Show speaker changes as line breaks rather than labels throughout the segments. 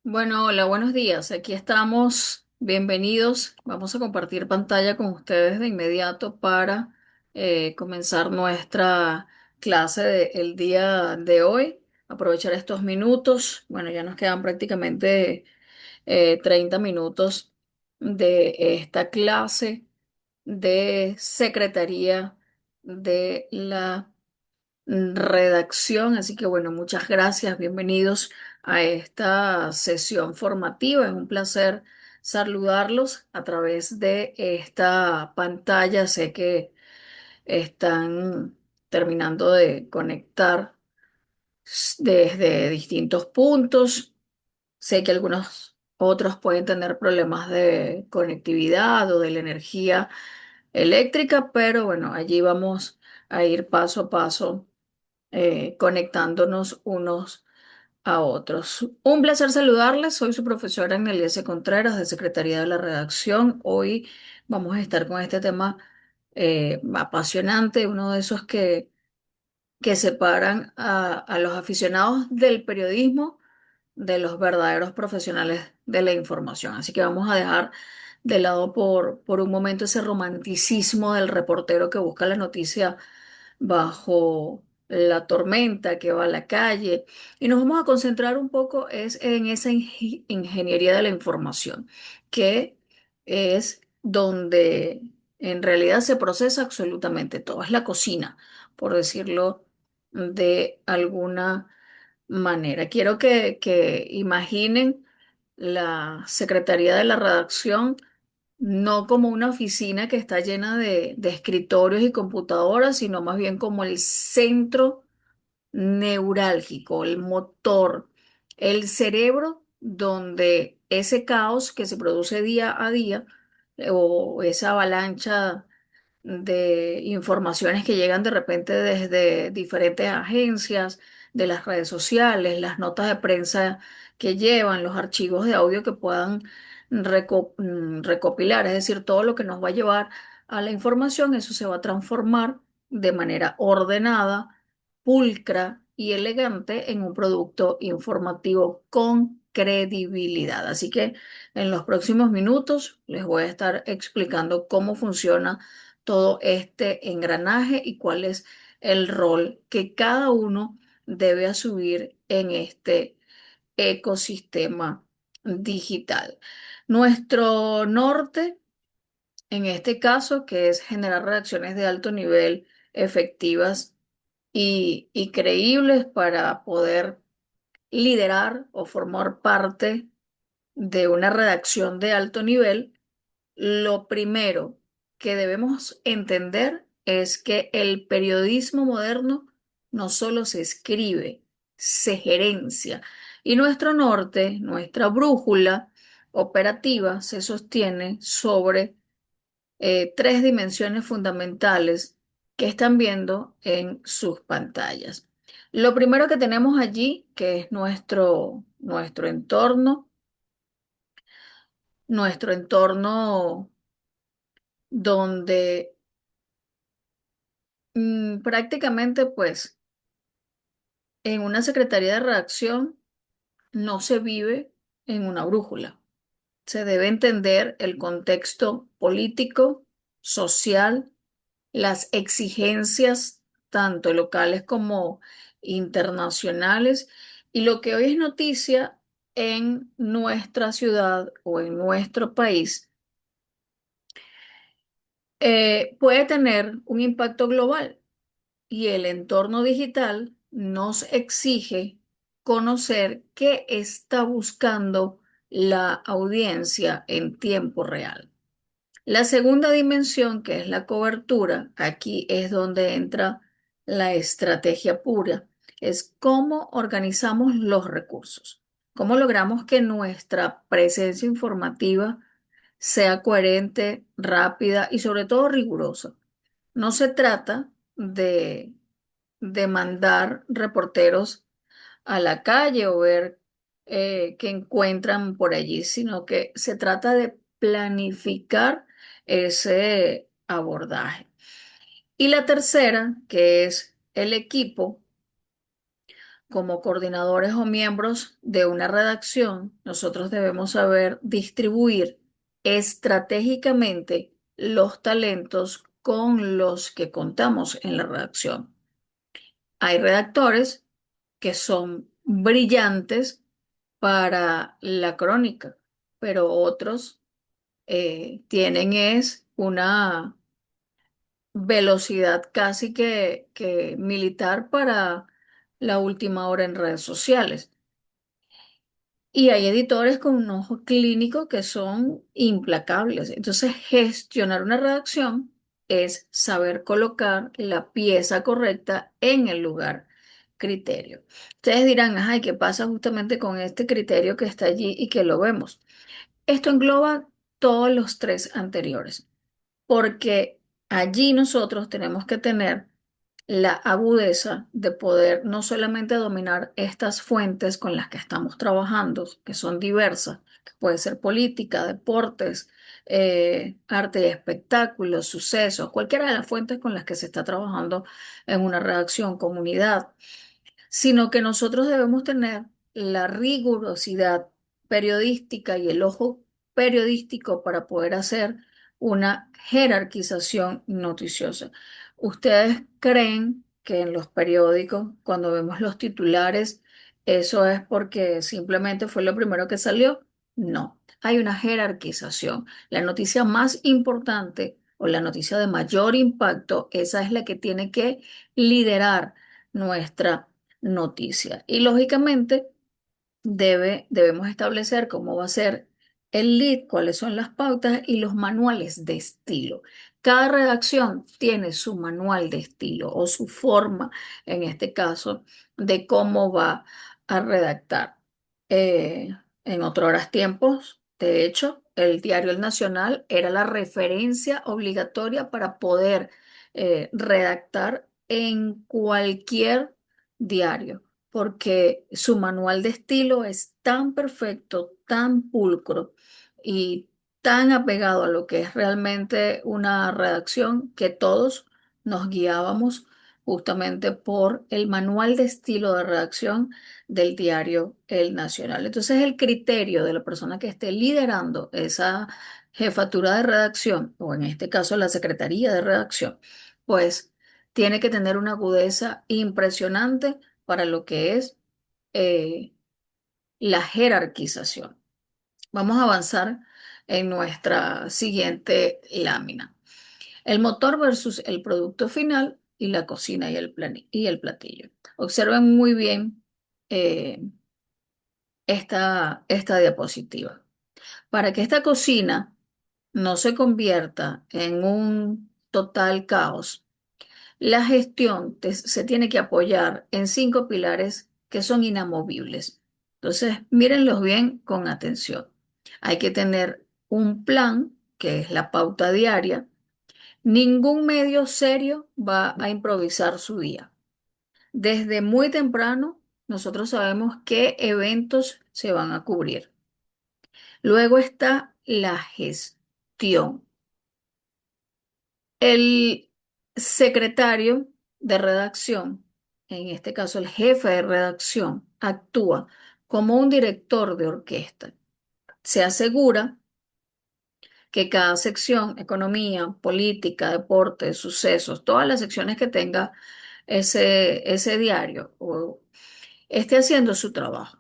Bueno, hola, buenos días. Aquí estamos. Bienvenidos. Vamos a compartir pantalla con ustedes de inmediato para comenzar nuestra clase del día de hoy. Aprovechar estos minutos. Bueno, ya nos quedan prácticamente 30 minutos de esta clase de Secretaría de la redacción. Así que bueno, muchas gracias, bienvenidos a esta sesión formativa. Es un placer saludarlos a través de esta pantalla. Sé que están terminando de conectar desde distintos puntos. Sé que algunos otros pueden tener problemas de conectividad o de la energía eléctrica, pero bueno, allí vamos a ir paso a paso conectándonos unos a otros. Un placer saludarles. Soy su profesora Anneliese Contreras de Secretaría de la Redacción. Hoy vamos a estar con este tema apasionante, uno de esos que separan a los aficionados del periodismo de los verdaderos profesionales de la información. Así que vamos a dejar de lado por un momento ese romanticismo del reportero que busca la noticia bajo la tormenta, que va a la calle, y nos vamos a concentrar un poco es en esa ingeniería de la información, que es donde en realidad se procesa absolutamente todo, es la cocina, por decirlo de alguna manera. Quiero que imaginen la Secretaría de la Redacción no como una oficina que está llena de escritorios y computadoras, sino más bien como el centro neurálgico, el motor, el cerebro donde ese caos que se produce día a día o esa avalancha de informaciones que llegan de repente desde diferentes agencias, de las redes sociales, las notas de prensa que llevan, los archivos de audio que puedan recopilar, es decir, todo lo que nos va a llevar a la información, eso se va a transformar de manera ordenada, pulcra y elegante en un producto informativo con credibilidad. Así que en los próximos minutos les voy a estar explicando cómo funciona todo este engranaje y cuál es el rol que cada uno debe asumir en este ecosistema digital. Nuestro norte, en este caso, que es generar reacciones de alto nivel efectivas y creíbles para poder liderar o formar parte de una redacción de alto nivel. Lo primero que debemos entender es que el periodismo moderno no solo se escribe, se gerencia. Y nuestro norte, nuestra brújula operativa, se sostiene sobre tres dimensiones fundamentales que están viendo en sus pantallas. Lo primero que tenemos allí, que es nuestro entorno donde prácticamente, pues, en una secretaría de redacción no se vive en una brújula. Se debe entender el contexto político, social, las exigencias, tanto locales como internacionales, y lo que hoy es noticia en nuestra ciudad o en nuestro país puede tener un impacto global. Y el entorno digital nos exige conocer qué está buscando la audiencia en tiempo real. La segunda dimensión, que es la cobertura, aquí es donde entra la estrategia pura, es cómo organizamos los recursos, cómo logramos que nuestra presencia informativa sea coherente, rápida y sobre todo rigurosa. No se trata de mandar reporteros a la calle o ver qué encuentran por allí, sino que se trata de planificar ese abordaje. Y la tercera, que es el equipo, como coordinadores o miembros de una redacción, nosotros debemos saber distribuir estratégicamente los talentos con los que contamos en la redacción. Hay redactores que son brillantes para la crónica, pero otros tienen es una velocidad casi que militar para la última hora en redes sociales. Y hay editores con un ojo clínico que son implacables. Entonces, gestionar una redacción es saber colocar la pieza correcta en el lugar criterio. Ustedes dirán, ay, ¿qué pasa justamente con este criterio que está allí y que lo vemos? Esto engloba todos los tres anteriores, porque allí nosotros tenemos que tener la agudeza de poder no solamente dominar estas fuentes con las que estamos trabajando, que son diversas, que puede ser política, deportes, arte y espectáculos, sucesos, cualquiera de las fuentes con las que se está trabajando en una redacción, comunidad, sino que nosotros debemos tener la rigurosidad periodística y el ojo periodístico para poder hacer una jerarquización noticiosa. ¿Ustedes creen que en los periódicos, cuando vemos los titulares, eso es porque simplemente fue lo primero que salió? No, hay una jerarquización. La noticia más importante o la noticia de mayor impacto, esa es la que tiene que liderar nuestra noticia. Y lógicamente debemos establecer cómo va a ser el lead, cuáles son las pautas y los manuales de estilo. Cada redacción tiene su manual de estilo o su forma, en este caso, de cómo va a redactar. En otros tiempos, de hecho, el diario El Nacional era la referencia obligatoria para poder redactar en cualquier diario porque su manual de estilo es tan perfecto, tan pulcro y tan apegado a lo que es realmente una redacción que todos nos guiábamos justamente por el manual de estilo de redacción del diario El Nacional. Entonces, el criterio de la persona que esté liderando esa jefatura de redacción, o en este caso la secretaría de redacción, pues tiene que tener una agudeza impresionante para lo que es eh, la jerarquización. Vamos a avanzar en nuestra siguiente lámina. El motor versus el producto final y la cocina y y el platillo. Observen muy bien eh, esta diapositiva. Para que esta cocina no se convierta en un total caos, la gestión se tiene que apoyar en cinco pilares que son inamovibles. Entonces, mírenlos bien con atención. Hay que tener un plan, que es la pauta diaria. Ningún medio serio va a improvisar su día. Desde muy temprano, nosotros sabemos qué eventos se van a cubrir. Luego está la gestión. El secretario de redacción, en este caso el jefe de redacción, actúa como un director de orquesta. Se asegura que cada sección, economía, política, deporte, sucesos, todas las secciones que tenga ese diario, esté haciendo su trabajo.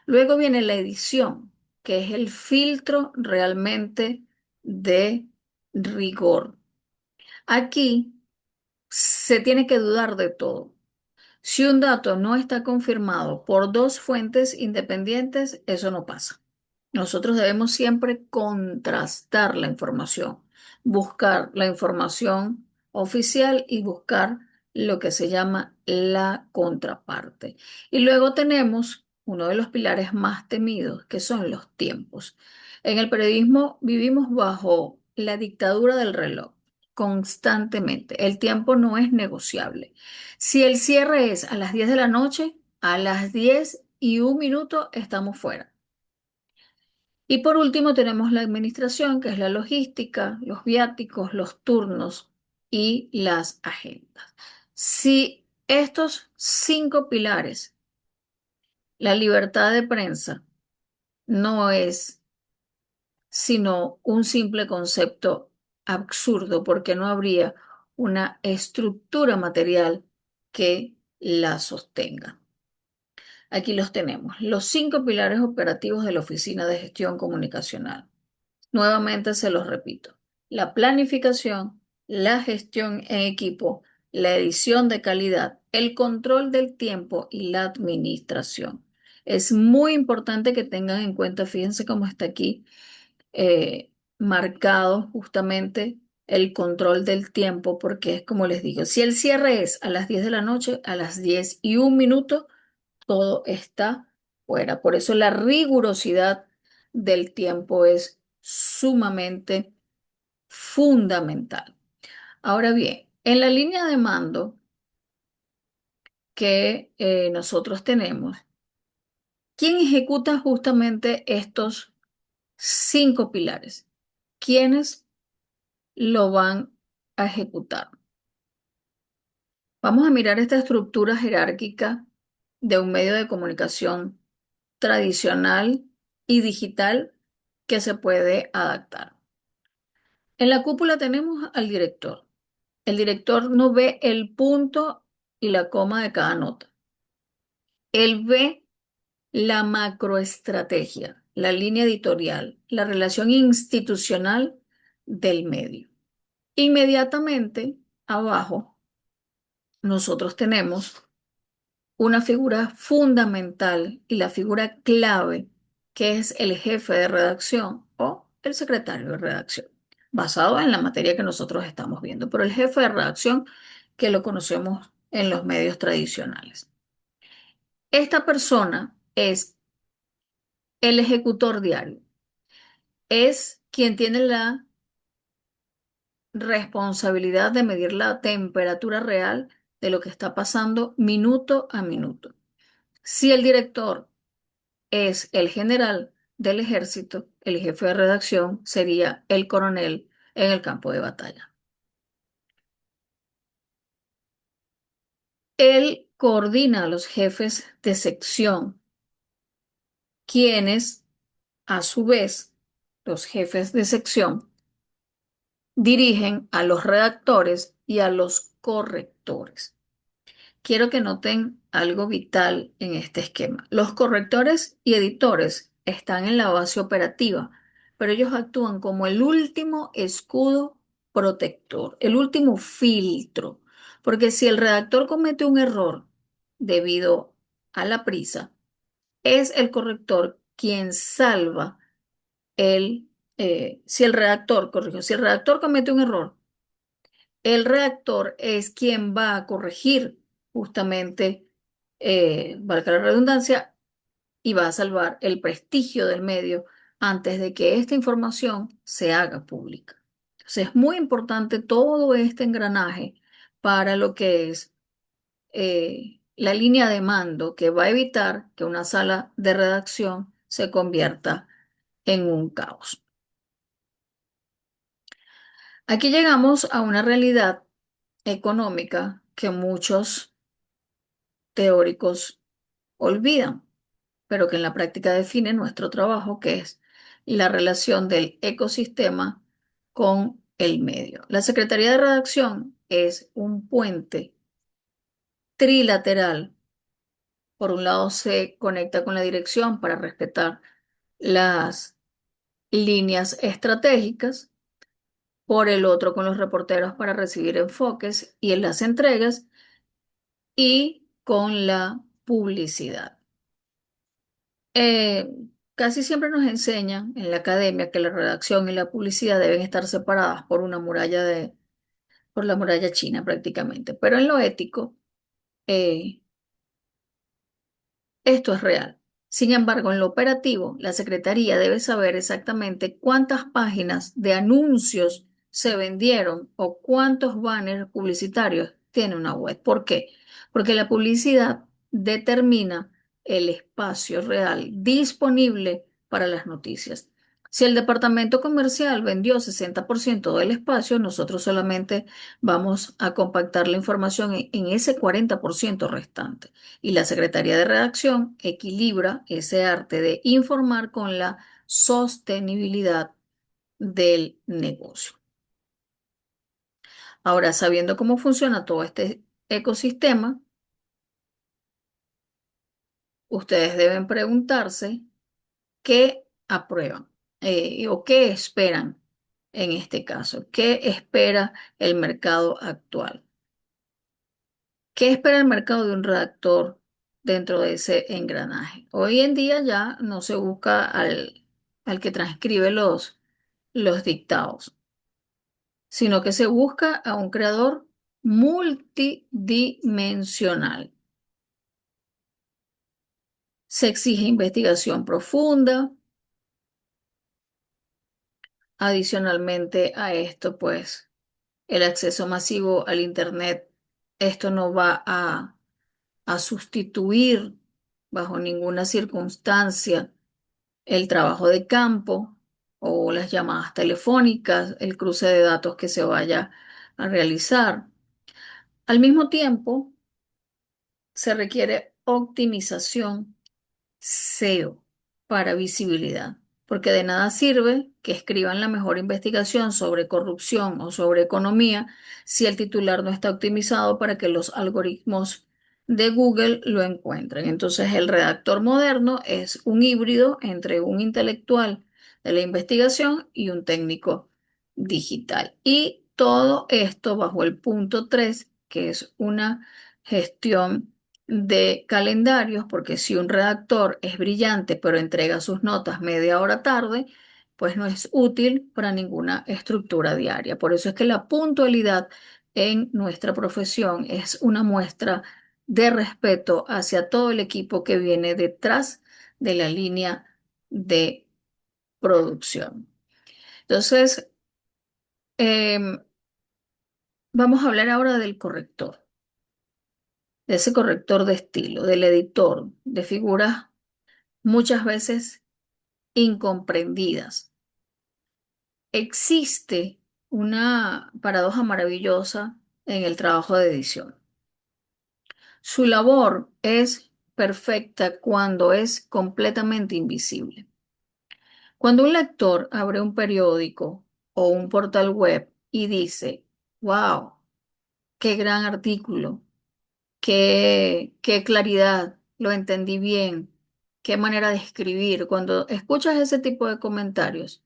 Luego viene la edición, que es el filtro realmente de rigor. Aquí se tiene que dudar de todo. Si un dato no está confirmado por dos fuentes independientes, eso no pasa. Nosotros debemos siempre contrastar la información, buscar la información oficial y buscar lo que se llama la contraparte. Y luego tenemos uno de los pilares más temidos, que son los tiempos. En el periodismo vivimos bajo la dictadura del reloj constantemente. El tiempo no es negociable. Si el cierre es a las 10 de la noche, a las 10:01 estamos fuera. Y por último tenemos la administración, que es la logística, los viáticos, los turnos y las agendas. Si estos cinco pilares La libertad de prensa no es sino un simple concepto absurdo porque no habría una estructura material que la sostenga. Aquí los tenemos, los 5 pilares operativos de la Oficina de Gestión Comunicacional. Nuevamente se los repito, la planificación, la gestión en equipo, la edición de calidad, el control del tiempo y la administración. Es muy importante que tengan en cuenta, fíjense cómo está aquí marcado justamente el control del tiempo, porque es como les digo, si el cierre es a las 10 de la noche, a las 10:01, todo está fuera. Por eso la rigurosidad del tiempo es sumamente fundamental. Ahora bien, en la línea de mando que nosotros tenemos, ¿quién ejecuta justamente estos 5 pilares? ¿Quiénes lo van a ejecutar? Vamos a mirar esta estructura jerárquica de un medio de comunicación tradicional y digital que se puede adaptar. En la cúpula tenemos al director. El director no ve el punto y la coma de cada nota. Él ve la macroestrategia, la línea editorial, la relación institucional del medio. Inmediatamente abajo, nosotros tenemos una figura fundamental y la figura clave, que es el jefe de redacción o el secretario de redacción, basado en la materia que nosotros estamos viendo, pero el jefe de redacción que lo conocemos en los medios tradicionales. Esta persona es el ejecutor diario, es quien tiene la responsabilidad de medir la temperatura real de lo que está pasando minuto a minuto. Si el director es el general del ejército, el jefe de redacción sería el coronel en el campo de batalla. Él coordina a los jefes de sección, quienes, a su vez, los jefes de sección, dirigen a los redactores y a los correctores. Quiero que noten algo vital en este esquema. Los correctores y editores están en la base operativa, pero ellos actúan como el último escudo protector, el último filtro, porque si el redactor comete un error debido a la prisa, es el corrector quien salva si el redactor, corrijo, si el redactor comete un error, el redactor es quien va a corregir justamente, valga la redundancia, y va a salvar el prestigio del medio antes de que esta información se haga pública. Entonces es muy importante todo este engranaje para lo que es la línea de mando que va a evitar que una sala de redacción se convierta en un caos. Aquí llegamos a una realidad económica que muchos teóricos olvidan, pero que en la práctica define nuestro trabajo, que es la relación del ecosistema con el medio. La Secretaría de Redacción es un puente trilateral. Por un lado se conecta con la dirección para respetar las líneas estratégicas, por el otro con los reporteros para recibir enfoques y en las entregas, y con la publicidad. Eh, Casi siempre nos enseñan en la academia que la redacción y la publicidad deben estar separadas por la muralla china prácticamente, pero en lo ético, eh, esto es real. Sin embargo, en lo operativo, la Secretaría debe saber exactamente cuántas páginas de anuncios se vendieron o cuántos banners publicitarios tiene una web. ¿Por qué? Porque la publicidad determina el espacio real disponible para las noticias. Si el departamento comercial vendió 60% del espacio, nosotros solamente vamos a compactar la información en ese 40% restante. Y la Secretaría de Redacción equilibra ese arte de informar con la sostenibilidad del negocio. Ahora, sabiendo cómo funciona todo este ecosistema, ustedes deben preguntarse qué aprueban o qué esperan en este caso. ¿Qué espera el mercado actual? ¿Qué espera el mercado de un redactor dentro de ese engranaje? Hoy en día ya no se busca al que transcribe los dictados, sino que se busca a un creador multidimensional. Se exige investigación profunda. Adicionalmente a esto, pues, el acceso masivo al Internet, esto no va a sustituir bajo ninguna circunstancia el trabajo de campo o las llamadas telefónicas, el cruce de datos que se vaya a realizar. Al mismo tiempo, se requiere optimización SEO para visibilidad, porque de nada sirve que escriban la mejor investigación sobre corrupción o sobre economía si el titular no está optimizado para que los algoritmos de Google lo encuentren. Entonces, el redactor moderno es un híbrido entre un intelectual de la investigación y un técnico digital. Y todo esto bajo el punto 3, que es una gestión de calendarios, porque si un redactor es brillante pero entrega sus notas media hora tarde, pues no es útil para ninguna estructura diaria. Por eso es que la puntualidad en nuestra profesión es una muestra de respeto hacia todo el equipo que viene detrás de la línea de producción. Entonces, em, vamos a hablar ahora del corrector, de ese corrector de estilo, del editor, de figuras muchas veces incomprendidas. Existe una paradoja maravillosa en el trabajo de edición. Su labor es perfecta cuando es completamente invisible. Cuando un lector abre un periódico o un portal web y dice, wow, qué gran artículo, qué claridad, lo entendí bien, qué manera de escribir. Cuando escuchas ese tipo de comentarios,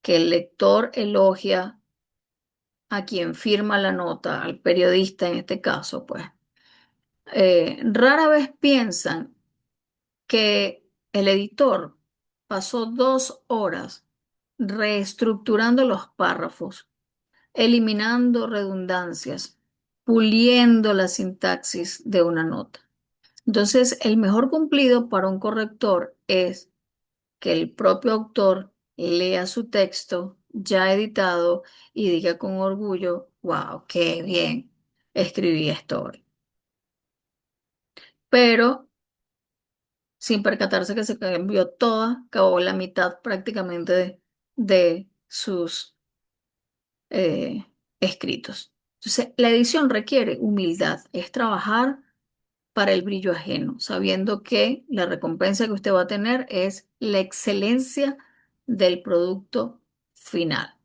que el lector elogia a quien firma la nota, al periodista en este caso, pues rara vez piensan que el editor pasó 2 horas reestructurando los párrafos, eliminando redundancias, puliendo la sintaxis de una nota. Entonces, el mejor cumplido para un corrector es que el propio autor lea su texto ya editado y diga con orgullo, wow, qué bien escribí esto hoy. Pero sin percatarse que se cambió toda, acabó la mitad prácticamente de sus escritos. Entonces, la edición requiere humildad, es trabajar para el brillo ajeno, sabiendo que la recompensa que usted va a tener es la excelencia del producto final.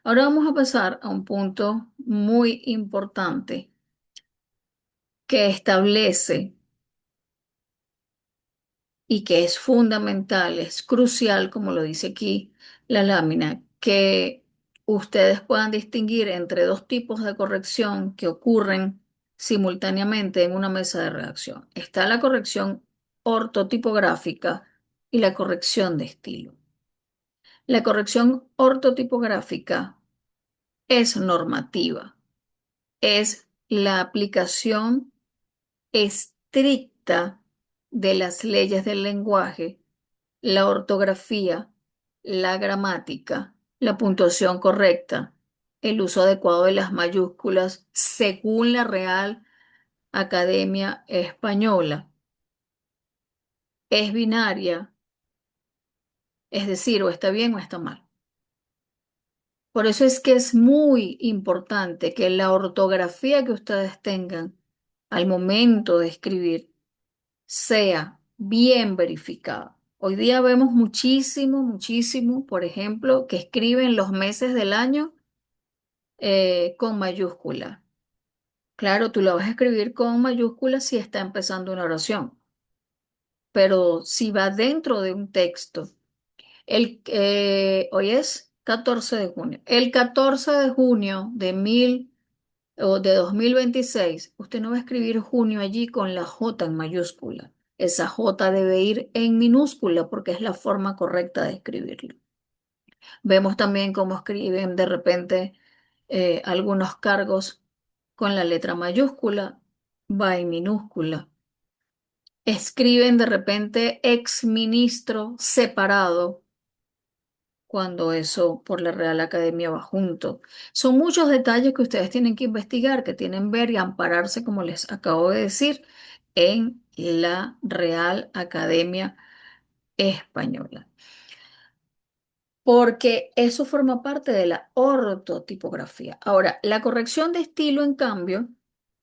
Ahora vamos a pasar a un punto muy importante que establece y que es fundamental, es crucial, como lo dice aquí la lámina, que ustedes puedan distinguir entre dos tipos de corrección que ocurren simultáneamente en una mesa de redacción. Está la corrección ortotipográfica y la corrección de estilo. La corrección ortotipográfica es normativa, es la aplicación estricta de las leyes del lenguaje, la ortografía, la gramática, la puntuación correcta, el uso adecuado de las mayúsculas según la Real Academia Española. Es binaria, Es decir, o está bien o está mal. Por eso es que es muy importante que la ortografía que ustedes tengan al momento de escribir sea bien verificada. Hoy día vemos muchísimo, muchísimo, por ejemplo, que escriben los meses del año con mayúscula. Claro, tú lo vas a escribir con mayúscula si está empezando una oración, pero si va dentro de un texto, hoy es 14 de junio. El 14 de junio de 2026, usted no va a escribir junio allí con la J en mayúscula. Esa J debe ir en minúscula porque es la forma correcta de escribirlo. Vemos también cómo escriben de repente algunos cargos con la letra mayúscula, va en minúscula. Escriben de repente ex ministro separado cuando eso por la Real Academia va junto. Son muchos detalles que ustedes tienen que investigar, que tienen que ver y ampararse, como les acabo de decir, en la Real Academia Española. Porque eso forma parte de la ortotipografía. Ahora, la corrección de estilo, en cambio,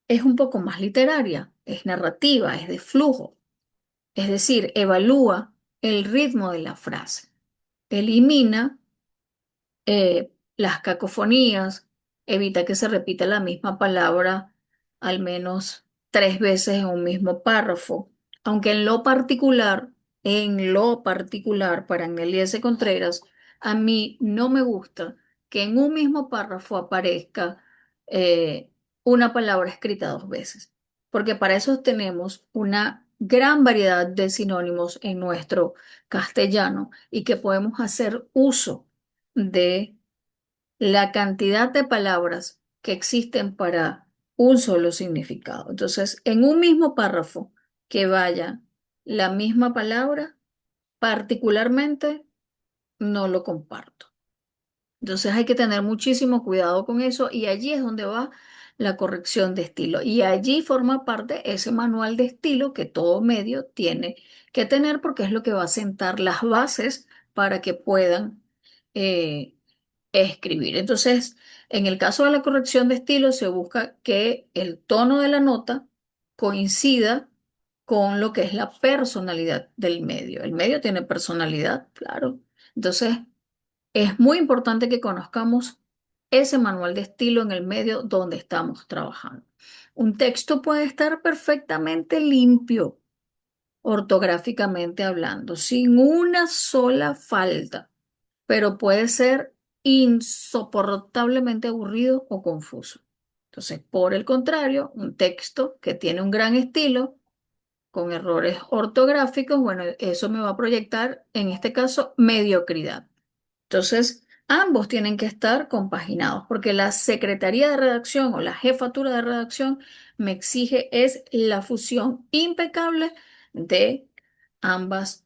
es un poco más literaria, es narrativa, es de flujo. Es decir, evalúa el ritmo de la frase, elimina las cacofonías, evita que se repita la misma palabra al menos 3 veces en un mismo párrafo, aunque en lo particular, para Amelia S. Contreras, a mí no me gusta que en un mismo párrafo aparezca eh, una palabra escrita 2 veces, porque para eso tenemos una gran variedad de sinónimos en nuestro castellano y que podemos hacer uso de la cantidad de palabras que existen para un solo significado. Entonces, en un mismo párrafo que vaya la misma palabra, particularmente no lo comparto. Entonces hay que tener muchísimo cuidado con eso y allí es donde va la corrección de estilo. Y allí forma parte ese manual de estilo que todo medio tiene que tener porque es lo que va a sentar las bases para que puedan eh, escribir. Entonces, en el caso de la corrección de estilo, se busca que el tono de la nota coincida con lo que es la personalidad del medio. El medio tiene personalidad, claro. Entonces, es muy importante que conozcamos ese manual de estilo en el medio donde estamos trabajando. Un texto puede estar perfectamente limpio, ortográficamente hablando, sin una sola falta, pero puede ser insoportablemente aburrido o confuso. Entonces, por el contrario, un texto que tiene un gran estilo, con errores ortográficos, bueno, eso me va a proyectar, en este caso, mediocridad. Entonces, ambos tienen que estar compaginados, porque la secretaría de redacción o la jefatura de redacción me exige es la fusión impecable de ambas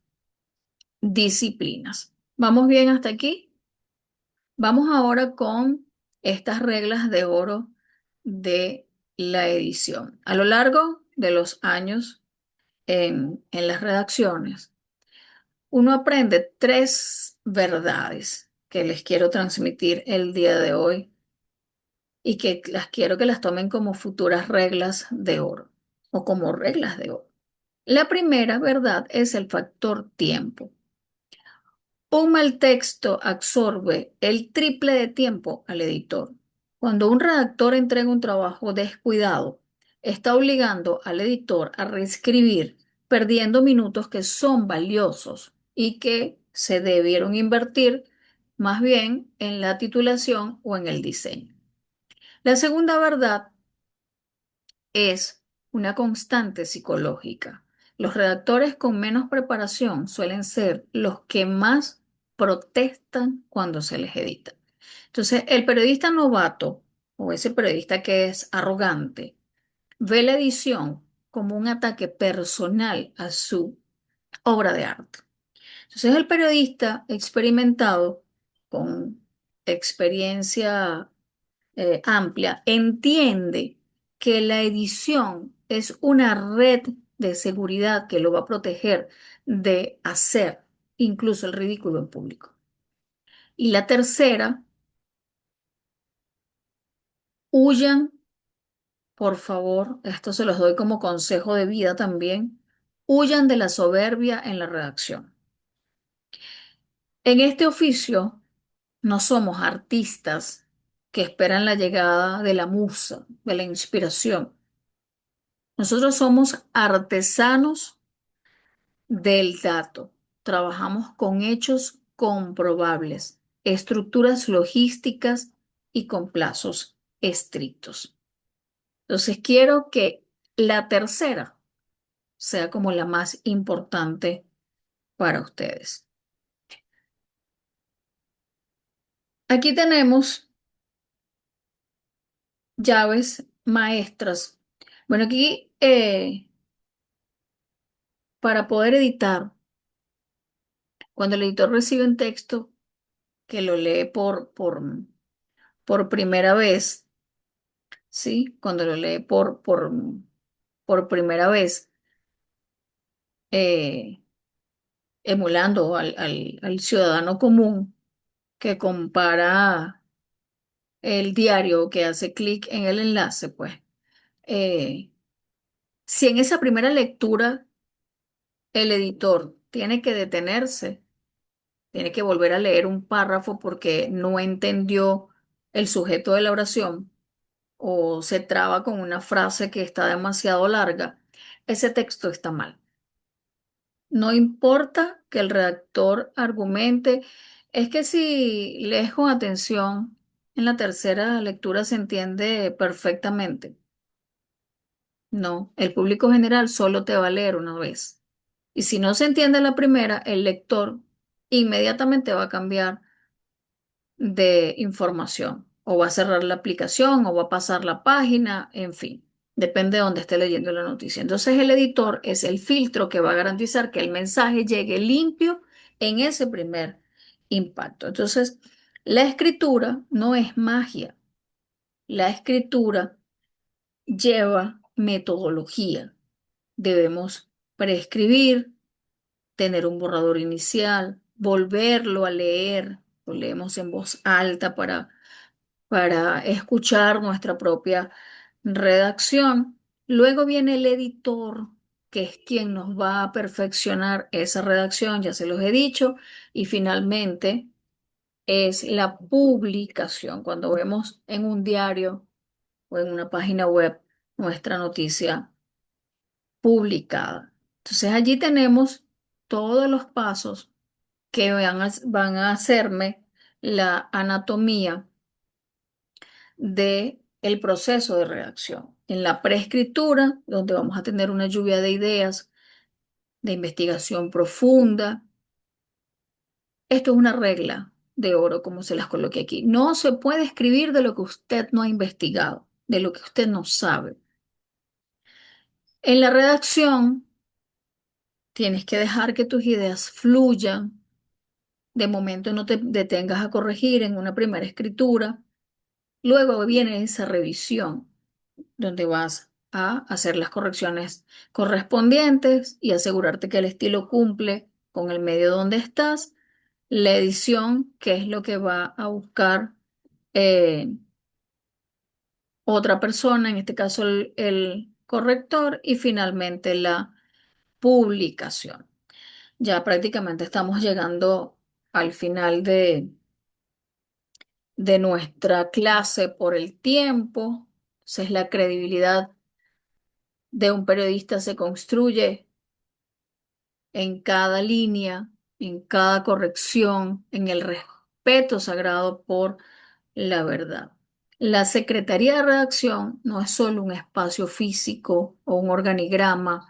disciplinas. ¿Vamos bien hasta aquí? Vamos ahora con estas reglas de oro de la edición. A lo largo de los años en las redacciones, uno aprende 3 verdades que les quiero transmitir el día de hoy y que las quiero que las tomen como futuras reglas de oro o como reglas de oro. La primera verdad es el factor tiempo. Un mal texto absorbe el triple de tiempo al editor. Cuando un redactor entrega un trabajo descuidado, está obligando al editor a reescribir, perdiendo minutos que son valiosos y que se debieron invertir más bien en la titulación o en el diseño. La segunda verdad es una constante psicológica. Los redactores con menos preparación suelen ser los que más protestan cuando se les edita. Entonces, el periodista novato o ese periodista que es arrogante ve la edición como un ataque personal a su obra de arte. Entonces, el periodista experimentado con experiencia amplia, entiende que la edición es una red de seguridad que lo va a proteger de hacer incluso el ridículo en público. Y la tercera, huyan, por favor, esto se los doy como consejo de vida también, huyan de la soberbia en la redacción. En este oficio no somos artistas que esperan la llegada de la musa, de la inspiración. Nosotros somos artesanos del dato. Trabajamos con hechos comprobables, estructuras logísticas y con plazos estrictos. Entonces, quiero que la tercera sea como la más importante para ustedes. Aquí tenemos llaves maestras. Bueno, aquí para poder editar, cuando el editor recibe un texto que lo lee por primera vez, ¿sí? Cuando lo lee por primera vez, eh, emulando al ciudadano común que compara el diario, que hace clic en el enlace, pues, eh, si en esa primera lectura el editor tiene que detenerse, tiene que volver a leer un párrafo porque no entendió el sujeto de la oración o se traba con una frase que está demasiado larga, ese texto está mal. No importa que el redactor argumente, es que si lees con atención, en la tercera lectura se entiende perfectamente. No, el público general solo te va a leer una vez. Y si no se entiende la primera, el lector inmediatamente va a cambiar de información. O va a cerrar la aplicación, o va a pasar la página, en fin, depende de dónde esté leyendo la noticia. Entonces el editor es el filtro que va a garantizar que el mensaje llegue limpio en ese primer impacto. Entonces, la escritura no es magia. La escritura lleva metodología. Debemos preescribir, tener un borrador inicial, volverlo a leer, lo leemos en voz alta para escuchar nuestra propia redacción. Luego viene el editor, que es quien nos va a perfeccionar esa redacción, ya se los he dicho, y finalmente es la publicación, cuando vemos en un diario o en una página web nuestra noticia publicada. Entonces allí tenemos todos los pasos que van a hacerme la anatomía de el proceso de redacción. En la preescritura, donde vamos a tener una lluvia de ideas, de investigación profunda. Esto es una regla de oro, como se las coloqué aquí. No se puede escribir de lo que usted no ha investigado, de lo que usted no sabe. En la redacción, tienes que dejar que tus ideas fluyan. De momento no te detengas a corregir en una primera escritura. Luego viene esa revisión, donde vas a hacer las correcciones correspondientes y asegurarte que el estilo cumple con el medio donde estás. La edición, que es lo que va a buscar eh, otra persona, en este caso el corrector, y finalmente la publicación. Ya prácticamente estamos llegando al final de nuestra clase por el tiempo. Entonces, la credibilidad de un periodista se construye en cada línea, en cada corrección, en el respeto sagrado por la verdad. La Secretaría de Redacción no es solo un espacio físico o un organigrama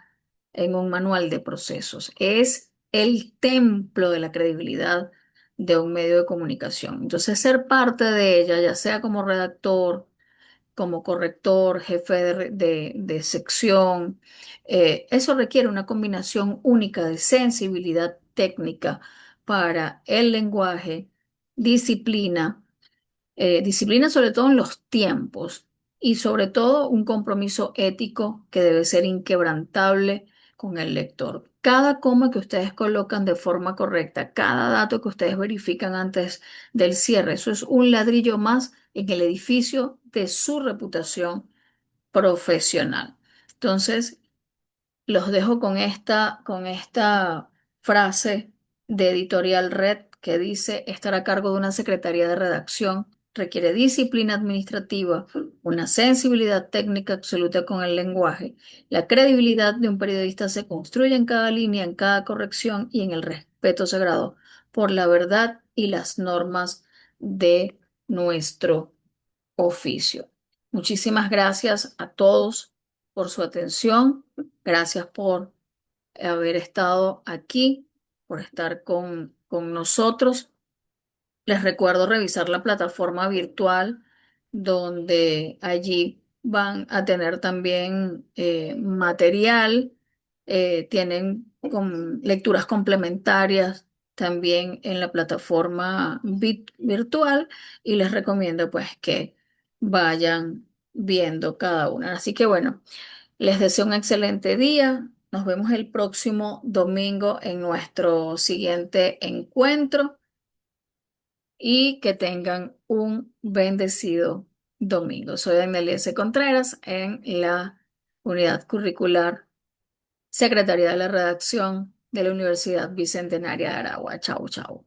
en un manual de procesos, es el templo de la credibilidad de un medio de comunicación. Entonces, ser parte de ella, ya sea como redactor, como corrector, jefe de sección. Eso requiere una combinación única de sensibilidad técnica para el lenguaje, disciplina, disciplina sobre todo en los tiempos y sobre todo un compromiso ético que debe ser inquebrantable con el lector. Cada coma que ustedes colocan de forma correcta, cada dato que ustedes verifican antes del cierre, eso es un ladrillo más en el edificio de su reputación profesional. Entonces, los dejo con esta frase de Editorial Red que dice: estar a cargo de una secretaría de redacción requiere disciplina administrativa, una sensibilidad técnica absoluta con el lenguaje. La credibilidad de un periodista se construye en cada línea, en cada corrección y en el respeto sagrado por la verdad y las normas de nuestro oficio. Muchísimas gracias a todos por su atención. Gracias por haber estado aquí, por estar con nosotros. Les recuerdo revisar la plataforma virtual donde allí van a tener también material, tienen lecturas complementarias también en la plataforma virtual y les recomiendo pues que vayan viendo cada una. Así que bueno, les deseo un excelente día. Nos vemos el próximo domingo en nuestro siguiente encuentro y que tengan un bendecido domingo. Soy Anelia C. Contreras en la unidad curricular Secretaría de la Redacción de la Universidad Bicentenaria de Aragua. Chau, chau.